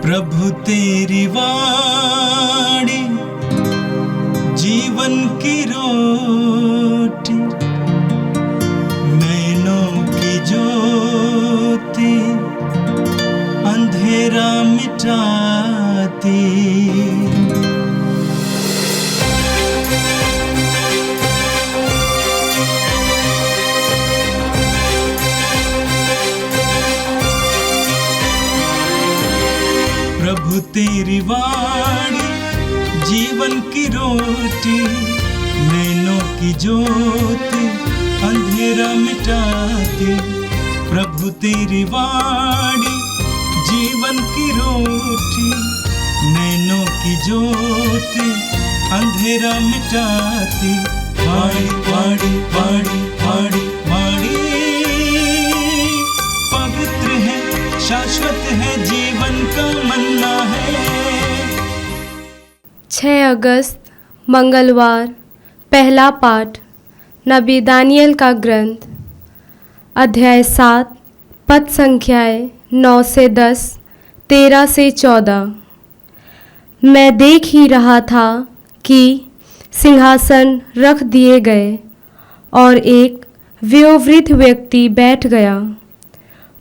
प्रभु तेरी वाणी जीवन की रोटी, नैनों की ज्योति अंधेरा मिटाती। प्रभु तेरी वाणी जीवन की रोटी, नैनों की ज्योति अंधेरा मिटाती। प्रभु तेरी वाणी जीवन की रोटी, नैनों की ज्योति अंधेरा मिटाती। वाणी वाणी वाणी वाणी वाणी पवित्र है, शाश्वत है, जीवन का मन्ना है। 6 अगस्त मंगलवार। पहला पाठ नबी दानियल का ग्रंथ, अध्याय 7, पद संख्याएँ 9 से 10, 13 से 14। मैं देख ही रहा था कि सिंहासन रख दिए गए और एक वयोवृद्ध व्यक्ति बैठ गया।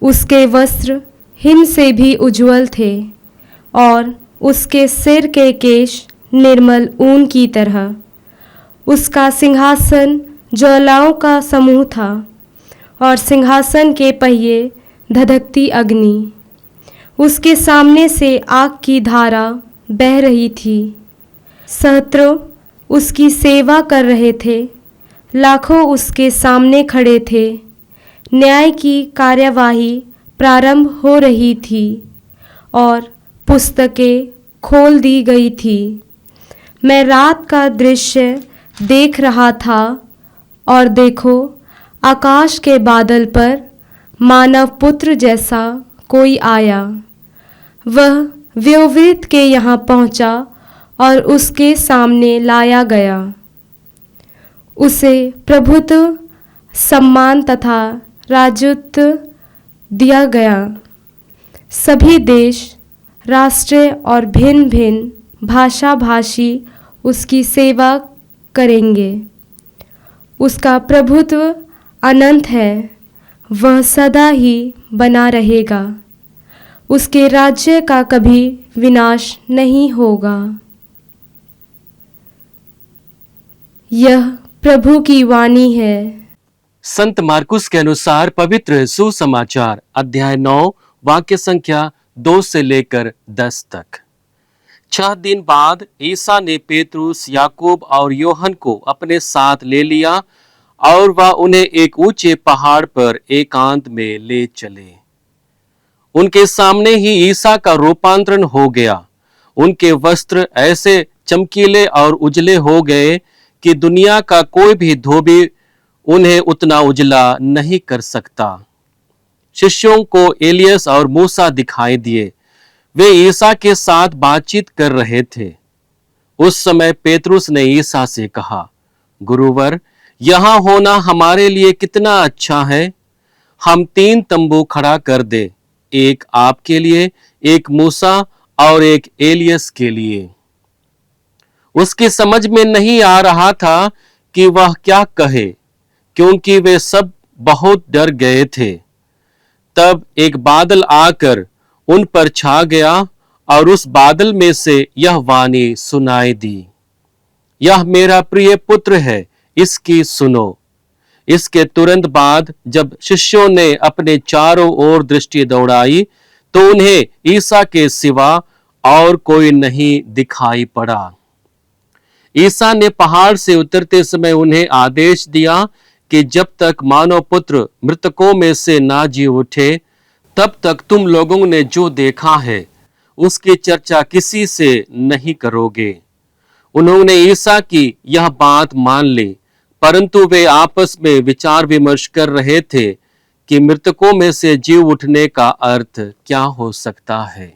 उसके वस्त्र हिम से भी उज्ज्वल थे और उसके सिर के केश निर्मल ऊन की तरह। उसका सिंहासन ज्वालाओं का समूह था और सिंहासन के पहिए धधकती अग्नि। उसके सामने से आग की धारा बह रही थी। सहस्त्रों उसकी सेवा कर रहे थे, लाखों उसके सामने खड़े थे। न्याय की कार्यवाही प्रारंभ हो रही थी और पुस्तकें खोल दी गई थी। मैं रात का दृश्य देख रहा था और देखो, आकाश के बादल पर मानव पुत्र जैसा कोई आया। वह वयोवृद्ध के यहाँ पहुँचा और उसके सामने लाया गया। उसे प्रभुत्व, सम्मान तथा राजत्व दिया गया। सभी देश, राष्ट्र और भिन्न भिन्न भाषा भाषी उसकी सेवा करेंगे। उसका प्रभुत्व अनंत है, वह सदा ही बना रहेगा। उसके राज्य का कभी विनाश नहीं होगा। यह प्रभु की वाणी है। संत मार्कुस के अनुसार पवित्र सुसमाचार अध्याय 9 वाक्य संख्या 2 से लेकर 10 तक। 6 दिन बाद ईसा ने पेतरुस, याकूब और योहन को अपने साथ ले लिया और वह उन्हें एक ऊंचे पहाड़ पर एकांत में ले चले। उनके सामने ही ईसा का रूपांतरण हो गया। उनके वस्त्र ऐसे चमकीले और उजले हो गए कि दुनिया का कोई भी धोबी उन्हें उतना उजला नहीं कर सकता। शिष्यों को एलियस और मूसा दिखाई दिए। वे ईसा के साथ बातचीत कर रहे थे। उस समय पेतरुस ने ईसा से कहा, गुरुवर, यहाँ होना हमारे लिए कितना अच्छा है। हम 3 तंबू खड़ा कर दे, एक आपके लिए, एक मूसा और एक एलियस के लिए। उसकी समझ में नहीं आ रहा था कि वह क्या कहे, क्योंकि वे सब बहुत डर गए थे। तब एक बादल आकर उन पर छा गया और उस बादल में से यह वाणी सुनाई दी, यह मेरा प्रिय पुत्र है, इसकी सुनो। इसके तुरंत बाद जब शिष्यों ने अपने चारों ओर दृष्टि दौड़ाई तो उन्हें ईसा के सिवा और कोई नहीं दिखाई पड़ा। ईसा ने पहाड़ से उतरते समय उन्हें आदेश दिया कि जब तक मानव पुत्र मृतकों में से ना जी उठे, तब तक तुम लोगों ने जो देखा है उसकी चर्चा किसी से नहीं करोगे। उन्होंने ईसा की यह बात मान ली, परंतु वे आपस में विचार विमर्श कर रहे थे कि मृतकों में से जी उठने का अर्थ क्या हो सकता है।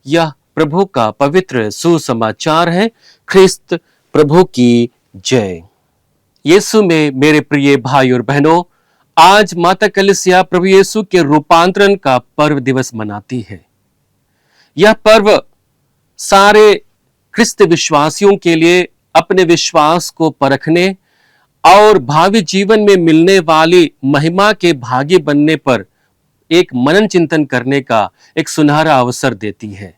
यह प्रभु का पवित्र सुसमाचार है। ख्रिस्त प्रभु की जय। यीशु में मेरे प्रिय भाई और बहनों, आज माता कलीसिया प्रभु यीशु के रूपांतरण का पर्व दिवस मनाती है। यह पर्व सारे ख्रिस्त विश्वासियों के लिए अपने विश्वास को परखने और भावी जीवन में मिलने वाली महिमा के भागी बनने पर एक मनन चिंतन करने का एक सुनहरा अवसर देती है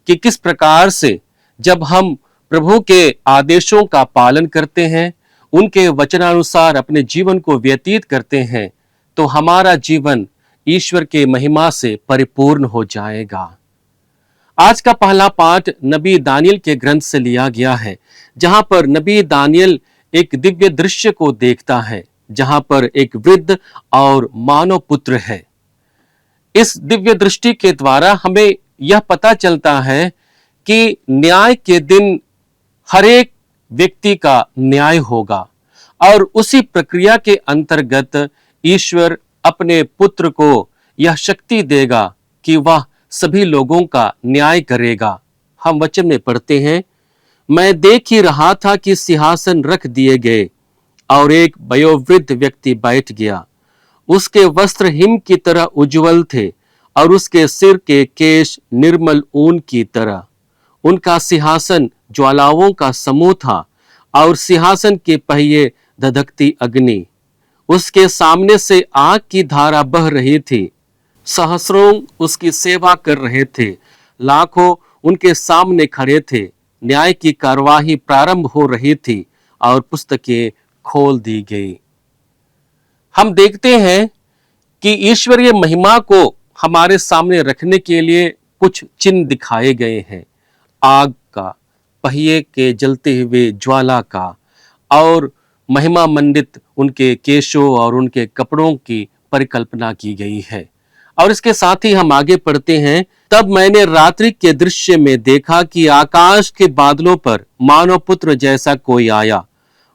कि किस प्रकार से जब हम प्रभु के आदेशों का पालन करते हैं, उनके वचनानुसार अपने जीवन को व्यतीत करते हैं, तो हमारा जीवन ईश्वर के महिमा से परिपूर्ण हो जाएगा। आज का पहला पाठ नबी दानियल के ग्रंथ से लिया गया है, जहां पर नबी दानियल एक दिव्य दृश्य को देखता है, जहां पर एक वृद्ध और मानव पुत्र है। इस दिव्य दृष्टि के द्वारा हमें यह पता चलता है कि न्याय के दिन हर एक व्यक्ति का न्याय होगा और उसी प्रक्रिया के अंतर्गत ईश्वर अपने पुत्र को यह शक्ति देगा कि वह सभी लोगों का न्याय करेगा। हम वचन में पढ़ते हैं, मैं देख ही रहा था कि सिंहासन रख दिए गए और एक वयोवृद्ध व्यक्ति बैठ गया। उसके वस्त्र हिम की तरह उज्जवल थे और उसके सिर के केश निर्मल ऊन की तरह। उनका सिंहासन ज्वालाओं का समूह था और सिंहासन के पहिए धधकती अग्नि। उसके सामने से आग की धारा बह रही थी। सहस्रों उसकी सेवा कर रहे थे, लाखों उनके सामने खड़े थे। न्याय की कार्यवाही प्रारंभ हो रही थी और पुस्तकें खोल दी गई। हम देखते हैं कि ईश्वरीय महिमा को हमारे सामने रखने के लिए कुछ चिन्ह दिखाए गए हैं। आग का, पहिए के जलते हुए ज्वाला का और महिमा मंडित उनके केशों और उनके कपड़ों की परिकल्पना की गई है। और इसके साथ ही हम आगे पढ़ते हैं, तब मैंने रात्रि के दृश्य में देखा कि आकाश के बादलों पर मानव पुत्र जैसा कोई आया।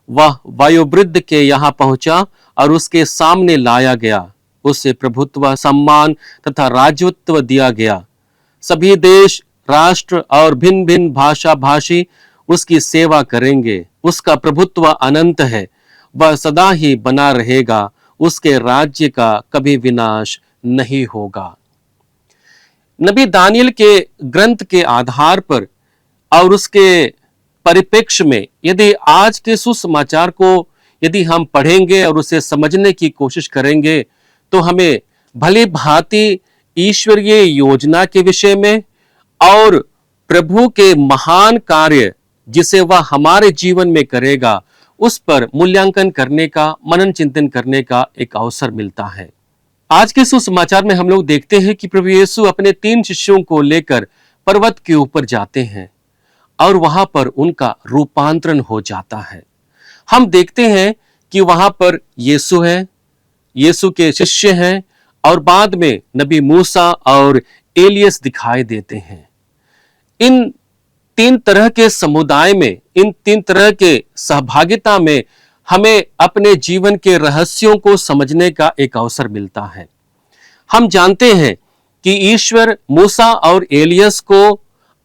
वह वयोवृद्ध के यहाँ पहुंचा और उसके सामने लाया गया। उसे प्रभुत्व, सम्मान तथा राजत्व दिया गया। सभी देश, राष्ट्र और भिन्न भिन्न भाषा भाषी उसकी सेवा करेंगे। उसका प्रभुत्व अनंत है, वह सदा ही बना रहेगा। उसके राज्य का कभी विनाश नहीं होगा। नबी दानियल के ग्रंथ के आधार पर और उसके परिप्रेक्ष्य में यदि आज के सुसमाचार को यदि हम पढ़ेंगे और उसे समझने की कोशिश करेंगे, तो हमें भली भांति ईश्वरीय योजना के विषय में और प्रभु के महान कार्य जिसे वह हमारे जीवन में करेगा, उस पर मूल्यांकन करने का, मनन चिंतन करने का एक अवसर मिलता है। आज के सुसमाचार में हम लोग देखते हैं कि प्रभु यीशु अपने 3 शिष्यों को लेकर पर्वत के ऊपर जाते हैं और वहां पर उनका रूपांतरण हो जाता है। हम देखते हैं कि वहां पर यीशु है, यीशु के शिष्य हैं और बाद में नबी मूसा और एलियस दिखाई देते हैं। इन 3 तरह के समुदाय में, इन 3 तरह के सहभागिता में हमें अपने जीवन के रहस्यों को समझने का एक अवसर मिलता है। हम जानते हैं कि ईश्वर मूसा और एलियस को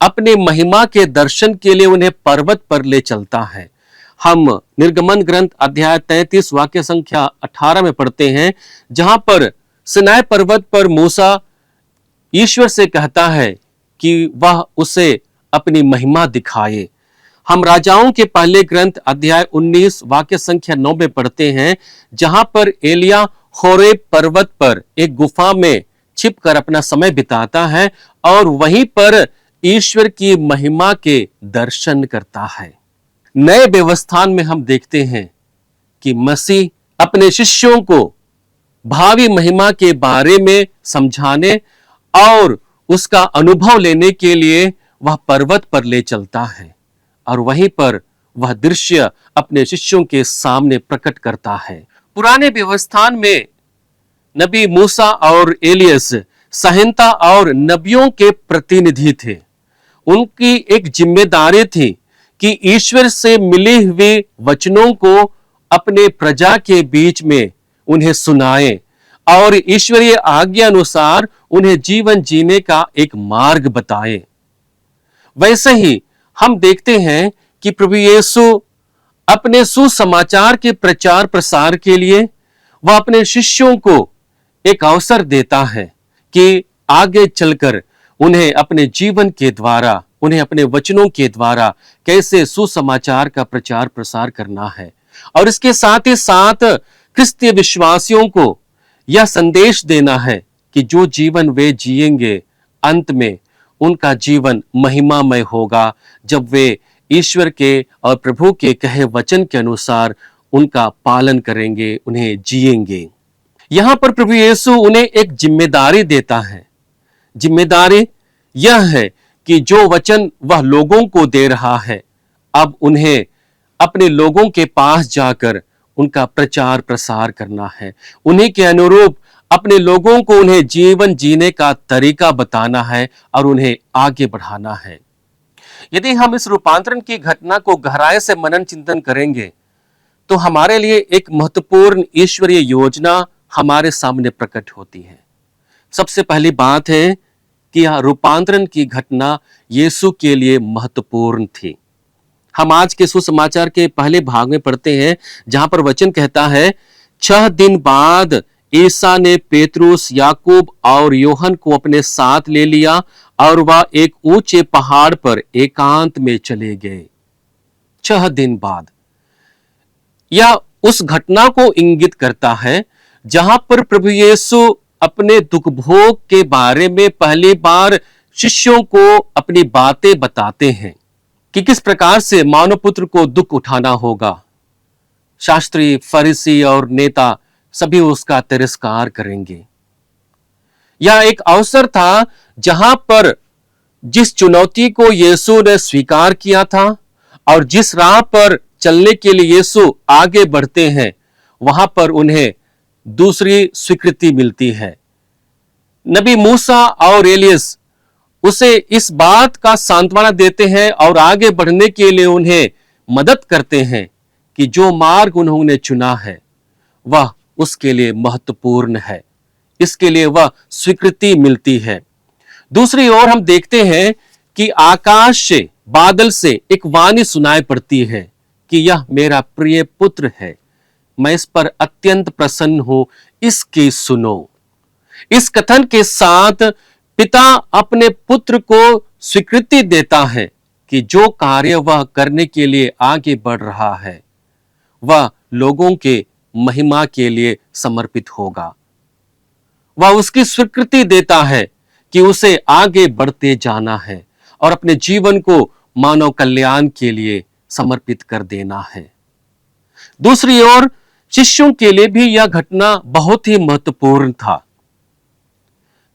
अपने महिमा के दर्शन के लिए उन्हें पर्वत पर ले चलता है। हम निर्गमन ग्रंथ अध्याय 33 वाक्य संख्या 18 में पढ़ते हैं, जहां पर सिनाई पर्वत पर मूसा ईश्वर से कहता है कि वह उसे अपनी महिमा दिखाए। हम राजाओं के पहले ग्रंथ अध्याय 19 वाक्य संख्या 9 में पढ़ते हैं, जहां पर एलिया होरेब पर्वत पर एक गुफा में छिपकर अपना समय बिताता है और वहीं पर ईश्वर की महिमा के दर्शन करता है। नए व्यवस्थान में हम देखते हैं कि मसीह अपने शिष्यों को भावी महिमा के बारे में समझाने और उसका अनुभव लेने के लिए वह पर्वत पर ले चलता है और वहीं पर वह दृश्य अपने शिष्यों के सामने प्रकट करता है। पुराने व्यवस्थान में नबी मूसा और एलियस संहिता और नबियों के प्रतिनिधि थे। उनकी एक जिम्मेदारी थी कि ईश्वर से मिली हुई वचनों को अपने प्रजा के बीच में उन्हें सुनाएं और ईश्वरीय आज्ञा अनुसार उन्हें जीवन जीने का एक मार्ग बताएं। वैसे ही हम देखते हैं कि प्रभु यीशु अपने सुसमाचार के प्रचार प्रसार के लिए वह अपने शिष्यों को एक अवसर देता है कि आगे चलकर उन्हें अपने जीवन के द्वारा, उन्हें अपने वचनों के द्वारा कैसे सुसमाचार का प्रचार प्रसार करना है। और इसके साथ ही साथ क्रिस्तीय विश्वासियों को यह संदेश देना है कि जो जीवन वे जिएंगे, अंत में उनका जीवन महिमामय होगा, जब वे ईश्वर के और प्रभु के कहे वचन के अनुसार उनका पालन करेंगे, उन्हें जिएंगे। यहां पर प्रभु यीशु उन्हें एक जिम्मेदारी देता है। जिम्मेदारी यह है कि जो वचन वह लोगों को दे रहा है, अब उन्हें अपने लोगों के पास जाकर उनका प्रचार प्रसार करना है। उन्हीं के अनुरूप अपने लोगों को उन्हें जीवन जीने का तरीका बताना है और उन्हें आगे बढ़ाना है। यदि हम इस रूपांतरण की घटना को गहराई से मनन चिंतन करेंगे तो हमारे लिए एक महत्वपूर्ण ईश्वरीय योजना हमारे सामने प्रकट होती है। सबसे पहली बात है कि यह रूपांतरण की घटना यीशु के लिए महत्वपूर्ण थी। हम आज के सुसमाचार के पहले भाग में पढ़ते हैं, जहां पर वचन कहता है, 6 दिन बाद ईसा ने पेतरुस, याकूब और योहन को अपने साथ ले लिया और वह एक ऊंचे पहाड़ पर एकांत में चले गए। 6 दिन बाद, यह उस घटना को इंगित करता है जहां पर प्रभु यीशु अपने दुख भोग के बारे में पहली बार शिष्यों को अपनी बातें बताते हैं कि किस प्रकार से मानव पुत्र को दुख उठाना होगा। शास्त्री, फरीसी और नेता सभी उसका तिरस्कार करेंगे। यह एक अवसर था जहां पर जिस चुनौती को यीशु ने स्वीकार किया था और जिस राह पर चलने के लिए यीशु आगे बढ़ते हैं, वहां पर उन्हें दूसरी स्वीकृति मिलती है। नबी मूसा और एलियस उसे इस बात का सांत्वना देते हैं और आगे बढ़ने के लिए उन्हें मदद करते हैं कि जो मार्ग उन्होंने चुना है वह उसके लिए महत्वपूर्ण है, इसके लिए वह स्वीकृति मिलती है। दूसरी ओर हम देखते हैं कि आकाश से, बादल से एक वाणी सुनाई पड़ती है कि यह मेरा प्रिय पुत्र है, मैं इस पर अत्यंत प्रसन्न हूं, इसकी सुनो। इस कथन के साथ पिता अपने पुत्र को स्वीकृति देता है कि जो कार्य वह करने के लिए आगे बढ़ रहा है वह लोगों के महिमा के लिए समर्पित होगा। वह उसकी स्वीकृति देता है कि उसे आगे बढ़ते जाना है और अपने जीवन को मानव कल्याण के लिए समर्पित कर देना है। दूसरी ओर शिष्यों के लिए भी यह घटना बहुत ही महत्वपूर्ण था।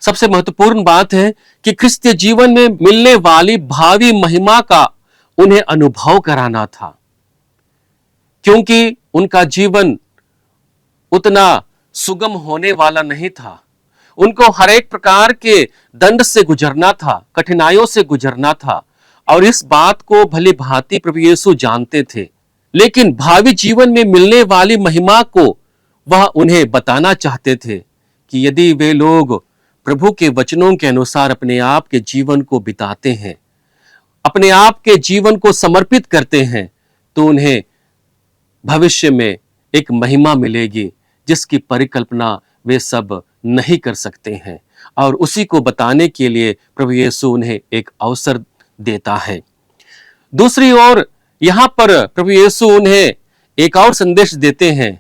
सबसे महत्वपूर्ण बात है कि क्रिस्तीय जीवन में मिलने वाली भावी महिमा का उन्हें अनुभव कराना था, क्योंकि उनका जीवन उतना सुगम होने वाला नहीं था। उनको हर एक प्रकार के दंड से गुजरना था, कठिनाइयों से गुजरना था, और इस बात को भली भांति प्रभु यीशु जानते थे। लेकिन भावी जीवन में मिलने वाली महिमा को वह उन्हें बताना चाहते थे कि यदि वे लोग प्रभु के वचनों के अनुसार अपने आप के जीवन को बिताते हैं, अपने आप के जीवन को समर्पित करते हैं, तो उन्हें भविष्य में एक महिमा मिलेगी जिसकी परिकल्पना वे सब नहीं कर सकते हैं। और उसी को बताने के लिए प्रभु यीशु उन्हें एक अवसर देता है। दूसरी ओर यहां पर प्रभु यीशु उन्हें एक और संदेश देते हैं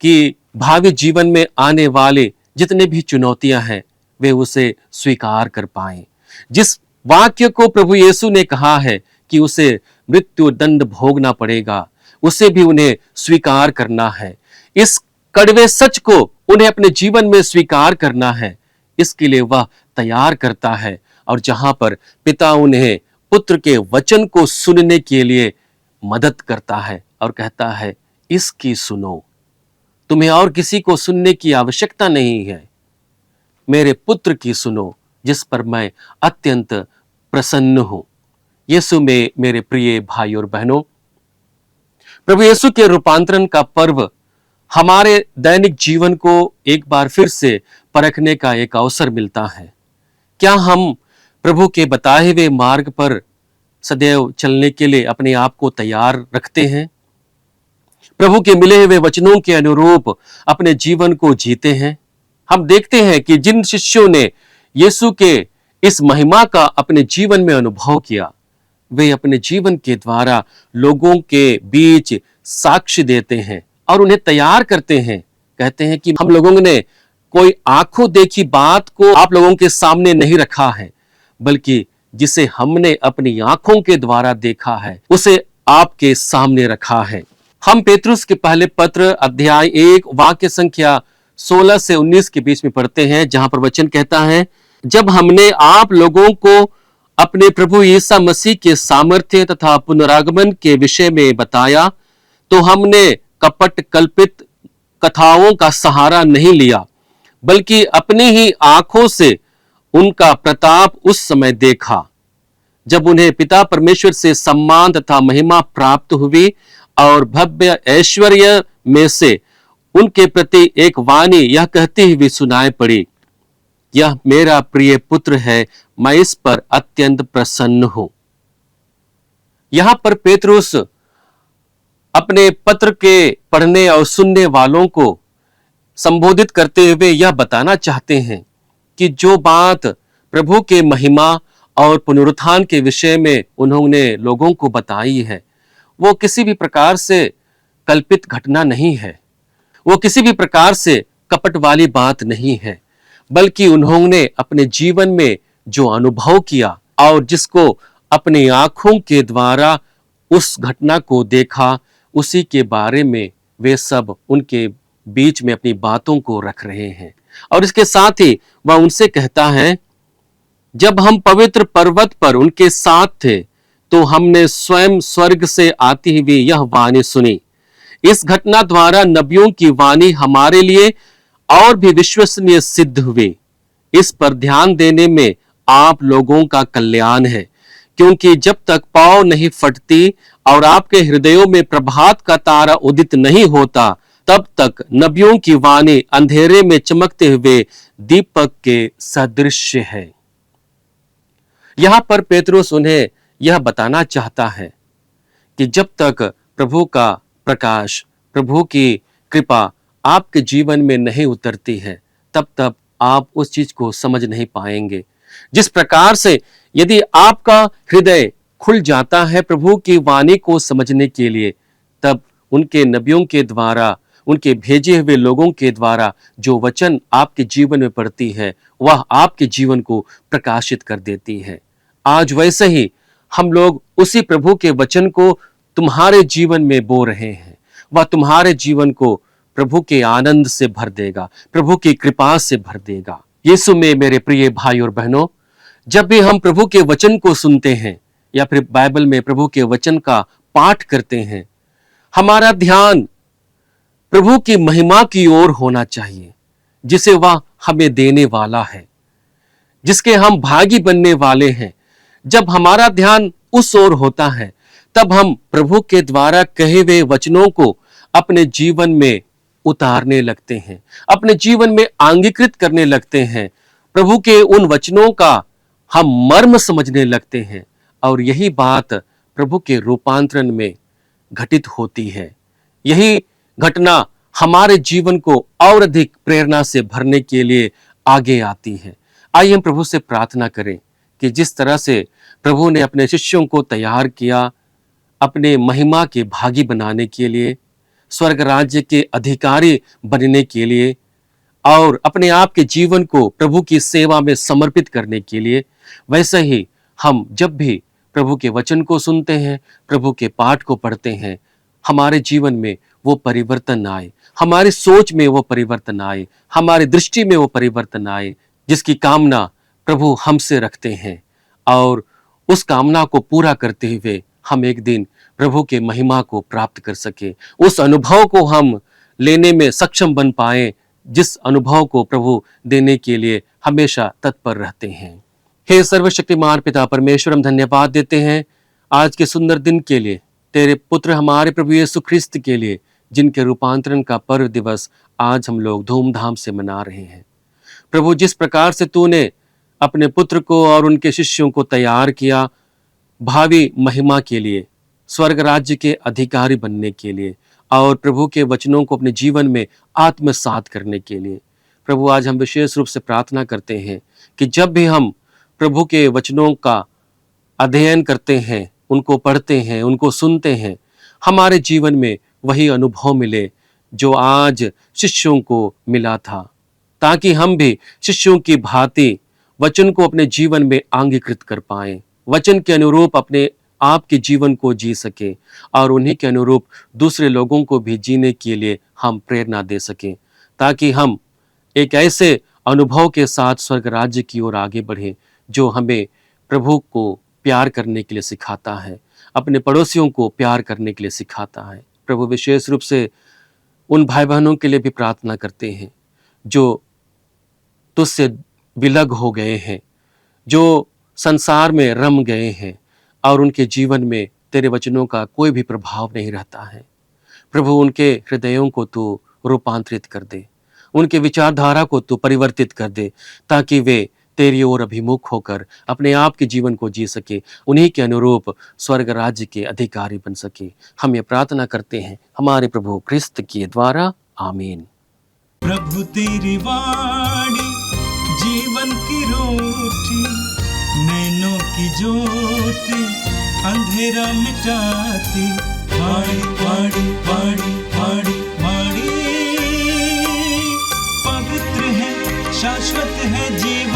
कि भावी जीवन में आने वाले जितने भी चुनौतियां हैं वे उसे स्वीकार कर पाएं। जिस वाक्य को प्रभु यीशु ने कहा है कि उसे मृत्यु दंड भोगना पड़ेगा, उसे भी उन्हें स्वीकार करना है। इस कड़वे सच को उन्हें अपने जीवन में स्वीकार करना है, इसके लिए वह तैयार करता है। और जहां पर पिता उन्हें पुत्र के वचन को सुनने के लिए मदद करता है और कहता है, इसकी सुनो, तुम्हें और किसी को सुनने की आवश्यकता नहीं है, मेरे पुत्र की सुनो जिस पर मैं अत्यंत प्रसन्न हूं। यीशु में मेरे प्रिय भाई और बहनों, प्रभु यीशु के रूपांतरण का पर्व हमारे दैनिक जीवन को एक बार फिर से परखने का एक अवसर मिलता है। क्या हम प्रभु के बताए हुए मार्ग पर सदैव चलने के लिए अपने आप को तैयार रखते हैं? प्रभु के मिले हुए वचनों के अनुरूप अपने जीवन को जीते हैं? हम देखते हैं कि जिन शिष्यों ने यीशु के इस महिमा का अपने जीवन में अनुभव किया, वे अपने जीवन के द्वारा लोगों के बीच साक्ष्य देते हैं और उन्हें तैयार करते हैं। कहते हैं कि हम लोगों ने कोई आंखों देखी बात को आप लोगों के सामने नहीं रखा है, बल्कि जिसे हमने अपनी आंखों के द्वारा देखा है उसे आपके सामने रखा है। हम पेतरुस के पहले पत्र अध्याय 1 वाक्य संख्या 16 से 19 के बीच में पढ़ते हैं, जहां पर वचन कहता है, जब हमने आप लोगों को अपने प्रभु यीशु मसीह के सामर्थ्य तथा पुनरागमन के विषय में बताया, तो हमने कपट कल्पित कथाओं का सहारा नहीं लिया, बल्कि अपनी ही आंखों से उनका प्रताप उस समय देखा जब उन्हें पिता परमेश्वर से सम्मान तथा महिमा प्राप्त हुई और भव्य ऐश्वर्य में से उनके प्रति एक वाणी यह कहती हुई सुनाई पड़ी, यह मेरा प्रिय पुत्र है, मैं इस पर अत्यंत प्रसन्न हूं। यहां पर पेतरुस अपने पत्र के पढ़ने और सुनने वालों को संबोधित करते हुए यह बताना चाहते हैं कि जो बात प्रभु के महिमा और पुनरुत्थान के विषय में उन्होंने लोगों को बताई है, वो किसी भी प्रकार से कल्पित घटना नहीं है, वो किसी भी प्रकार से कपट वाली बात नहीं है, बल्कि उन्होंने अपने जीवन में जो अनुभव किया और जिसको अपनी आंखों के द्वारा उस घटना को देखा, उसी के बारे में वे सब उनके बीच में अपनी बातों को रख रहे हैं। और इसके साथ ही वह उनसे कहता है, जब हम पवित्र पर्वत पर उनके साथ थे तो हमने स्वयं स्वर्ग से आती हुई यह वाणी सुनी। इस घटना द्वारा नबियों की वाणी हमारे लिए और भी विश्वसनीय सिद्ध हुई। इस पर ध्यान देने में आप लोगों का कल्याण है, क्योंकि जब तक पाँव नहीं फटती और आपके हृदयों में प्रभात का तारा उदित नहीं होता, तब तक नबियों की वाणी अंधेरे में चमकते हुए दीपक के सदृश है। यहां पर पेतरुस उन्हें यह बताना चाहता है कि जब तक प्रभु का प्रकाश, प्रभु की कृपा आपके जीवन में नहीं उतरती है, तब तक आप उस चीज को समझ नहीं पाएंगे। जिस प्रकार से यदि आपका हृदय खुल जाता है प्रभु की वाणी को समझने के लिए, तब उनके नबियों के द्वारा, उनके भेजे हुए लोगों के द्वारा जो वचन आपके जीवन में पड़ती है, वह आपके जीवन को प्रकाशित कर देती है। आज वैसे ही हम लोग उसी प्रभु के वचन को तुम्हारे जीवन में बो रहे हैं। वह तुम्हारे जीवन को प्रभु के आनंद से भर देगा, प्रभु की कृपा से भर देगा। यीशु में मेरे प्रिय भाई और बहनों, जब भी हम प्रभु के वचन को सुनते हैं या फिर बाइबल में प्रभु के वचन का पाठ करते हैं, हमारा ध्यान प्रभु की महिमा की ओर होना चाहिए, जिसे वह हमें देने वाला है, जिसके हम भागी बनने वाले हैं। जब हमारा ध्यान उस ओर होता है, तब हम प्रभु के द्वारा कहे हुए वचनों को अपने जीवन में उतारने लगते हैं, अपने जीवन में आंगीकृत करने लगते हैं। प्रभु के उन वचनों का हम मर्म समझने लगते हैं और यही बात प्रभु के रूपांतरण में घटित होती है। यही घटना हमारे जीवन को और अधिक प्रेरणा से भरने के लिए आगे आती है। आइए हम प्रभु से प्रार्थना करें कि जिस तरह से प्रभु ने अपने शिष्यों को तैयार किया अपने महिमा के भागी बनाने के लिए, स्वर्ग राज्य के अधिकारी बनने के लिए और अपने आप के जीवन को प्रभु की सेवा में समर्पित करने के लिए, वैसे ही हम जब भी प्रभु के वचन को सुनते हैं, प्रभु के पाठ को पढ़ते हैं, हमारे जीवन में वो परिवर्तन आए, हमारी सोच में वो परिवर्तन आए, हमारी दृष्टि में वो परिवर्तन आए, जिसकी कामना प्रभु हमसे रखते हैं। और उस कामना को पूरा करते हुए हम एक दिन प्रभु के महिमा को प्राप्त कर सके, उस अनुभव को हम लेने में सक्षम बन पाए, जिस अनुभव को प्रभु देने के लिए हमेशा तत्पर रहते हैं। हे सर्वशक्तिमान पिता परमेश्वर, हम धन्यवाद देते हैं आज के सुंदर दिन के लिए, तेरे पुत्र हमारे प्रभु यीशु ख्रिस्त के लिए, जिनके रूपांतरण का पर्व दिवस आज हम लोग धूमधाम से मना रहे हैं। प्रभु, जिस प्रकार से तूने अपने पुत्र को और उनके शिष्यों को तैयार किया भावी महिमा के लिए, स्वर्ग राज्य के अधिकारी बनने के लिए और प्रभु के वचनों को अपने जीवन में आत्मसात करने के लिए, प्रभु आज हम विशेष रूप से प्रार्थना करते हैं कि जब भी हम प्रभु के वचनों का अध्ययन करते हैं, उनको पढ़ते हैं, उनको सुनते हैं, हमारे जीवन में वही अनुभव मिले जो आज शिष्यों को मिला था, ताकि हम भी शिष्यों की भांति वचन को अपने जीवन में अंगीकृत कर पाएं, वचन के अनुरूप अपने आप के जीवन को जी सके और उन्हीं के अनुरूप दूसरे लोगों को भी जीने के लिए हम प्रेरणा दे सकें, ताकि हम एक ऐसे अनुभव के साथ स्वर्ग राज्य की ओर आगे बढ़ें जो हमें प्रभु को प्यार करने के लिए सिखाता है, अपने पड़ोसियों को प्यार करने के लिए सिखाता है। प्रभु विशेष रूप से उन भाई बहनों के लिए भी प्रार्थना करते हैं जो तुझसे विलग हो गए हैं, जो संसार में रम गए हैं और उनके जीवन में तेरे वचनों का कोई भी प्रभाव नहीं रहता है। प्रभु उनके हृदयों को तू रूपांतरित कर दे, उनके विचारधारा को तू परिवर्तित कर दे, ताकि वे तेरी ओर अभिमुख होकर अपने आप के जीवन को जी सके, उन्हीं के अनुरूप स्वर्ग राज्य के अधिकारी बन सके। हम ये प्रार्थना करते हैं हमारे प्रभु क्रिस्त के द्वारा, आमीन। प्रभु तेरी वाणी जीवन की रोटी, नैनों की ज्योति अंधेरा मिटाती, वाणी वाणी वाणी वाणी वाणी, पवित्र है शाश्वत है जीवन